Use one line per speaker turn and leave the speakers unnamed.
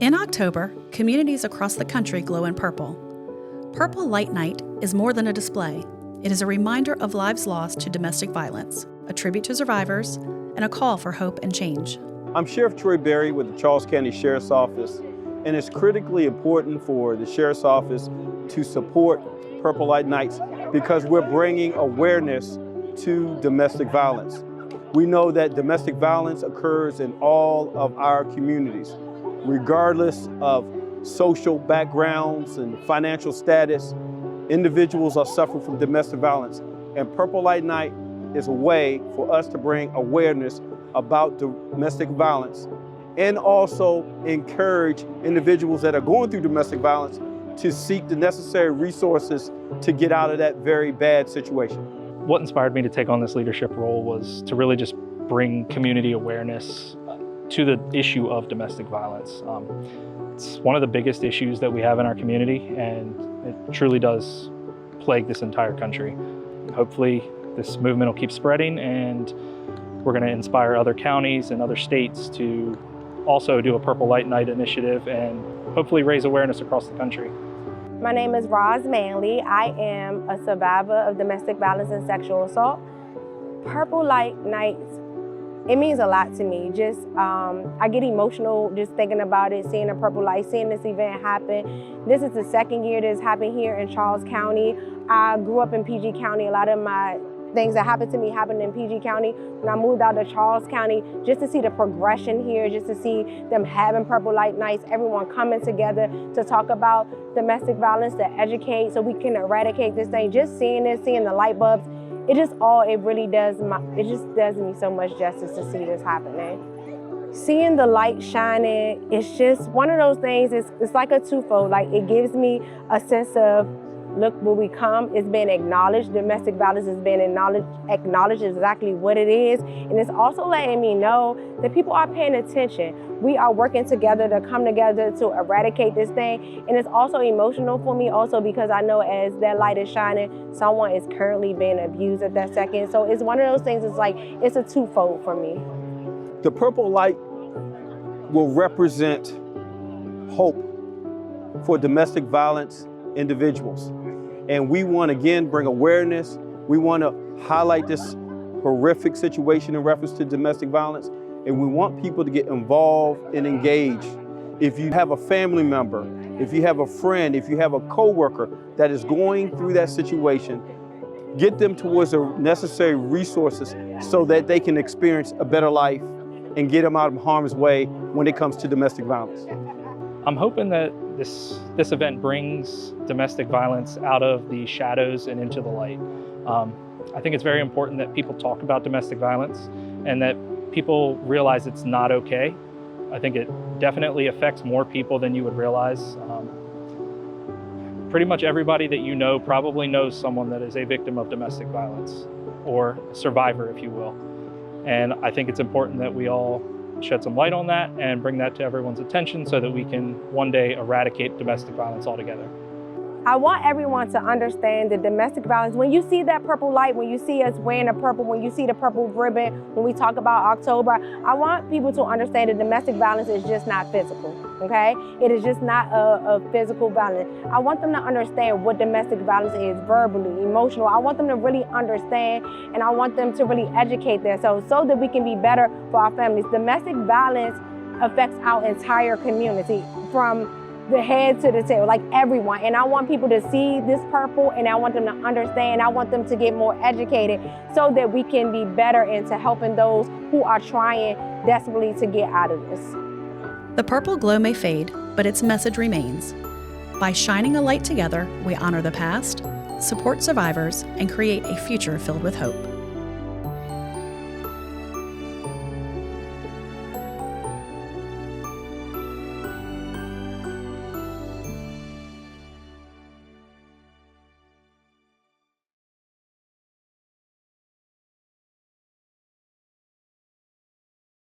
In October, communities across the country glow in purple. Purple Light Night is more than a display. It is a reminder of lives lost to domestic violence, a tribute to survivors, and a call for hope and change.
I'm Sheriff Troy Berry with the Charles County Sheriff's Office, and it's critically important for the Sheriff's Office to support Purple Light Nights because we're bringing awareness to domestic violence. We know that domestic violence occurs in all of our communities, regardless of social backgrounds and financial status. Individuals are suffering from domestic violence, and Purple Light Night is a way for us to bring awareness about domestic violence and also encourage individuals that are going through domestic violence to seek the necessary resources to get out of that very bad situation.
What inspired me to take on this leadership role was to really just bring community awareness to the issue of domestic violence. It's one of the biggest issues that we have in our community, and it truly does plague this entire country. Hopefully this movement will keep spreading, and we're going to inspire other counties and other states to also do a Purple Light Night initiative and hopefully raise awareness across the country.
My name is Roz Manley. I am a survivor of domestic violence and sexual assault. Purple Light Nights, it means a lot to me. I get emotional just thinking about it, seeing a purple light, seeing this event happen. This is the second year this happened here in Charles County. I grew up in PG County. A lot of my things that happened to me happened in PG County. When I moved out to Charles County, just to see the progression here, just to see them having Purple Light Nights, everyone coming together to talk about domestic violence, to educate so we can eradicate this thing. Just seeing this, seeing the light bulbs, it just does me so much justice to see this happening. Seeing the light shining, it's just one of those things, it's like a twofold. Like, it gives me a sense of, look where we come, it's been acknowledged. Domestic violence has been acknowledged exactly what it is. And it's also letting me know that people are paying attention. We are working together to come together to eradicate this thing. And it's also emotional for me also because I know as that light is shining, someone is currently being abused at that second. So it's one of those things, it's a twofold for me.
The purple light will represent hope for domestic violence individuals. And we want to again bring awareness. We want to highlight this horrific situation in reference to domestic violence. And we want people to get involved and engaged. If you have a family member, if you have a friend, if you have a coworker that is going through that situation, get them towards the necessary resources so that they can experience a better life and get them out of harm's way when it comes to domestic violence.
I'm hoping that this event brings domestic violence out of the shadows and into the light. I think it's very important that people talk about domestic violence and that people realize it's not okay. I think it definitely affects more people than you would realize. Pretty much everybody that you know probably knows someone that is a victim of domestic violence, or a survivor, if you will. And I think it's important that we all shed some light on that and bring that to everyone's attention so that we can one day eradicate domestic violence altogether.
I want everyone to understand that domestic violence, when you see that purple light, when you see us wearing the purple, when you see the purple ribbon, when we talk about October, I want people to understand that domestic violence is just not physical, okay? It is just not a physical violence. I want them to understand what domestic violence is, verbally, emotional. I want them to really understand, and I want them to really educate themselves so that we can be better for our families. Domestic violence affects our entire community, from the head to the tail, like everyone. And I want people to see this purple, and I want them to understand. I want them to get more educated so that we can be better into helping those who are trying desperately to get out of this.
The purple glow may fade, but its message remains. By shining a light together, we honor the past, support survivors, and create a future filled with hope.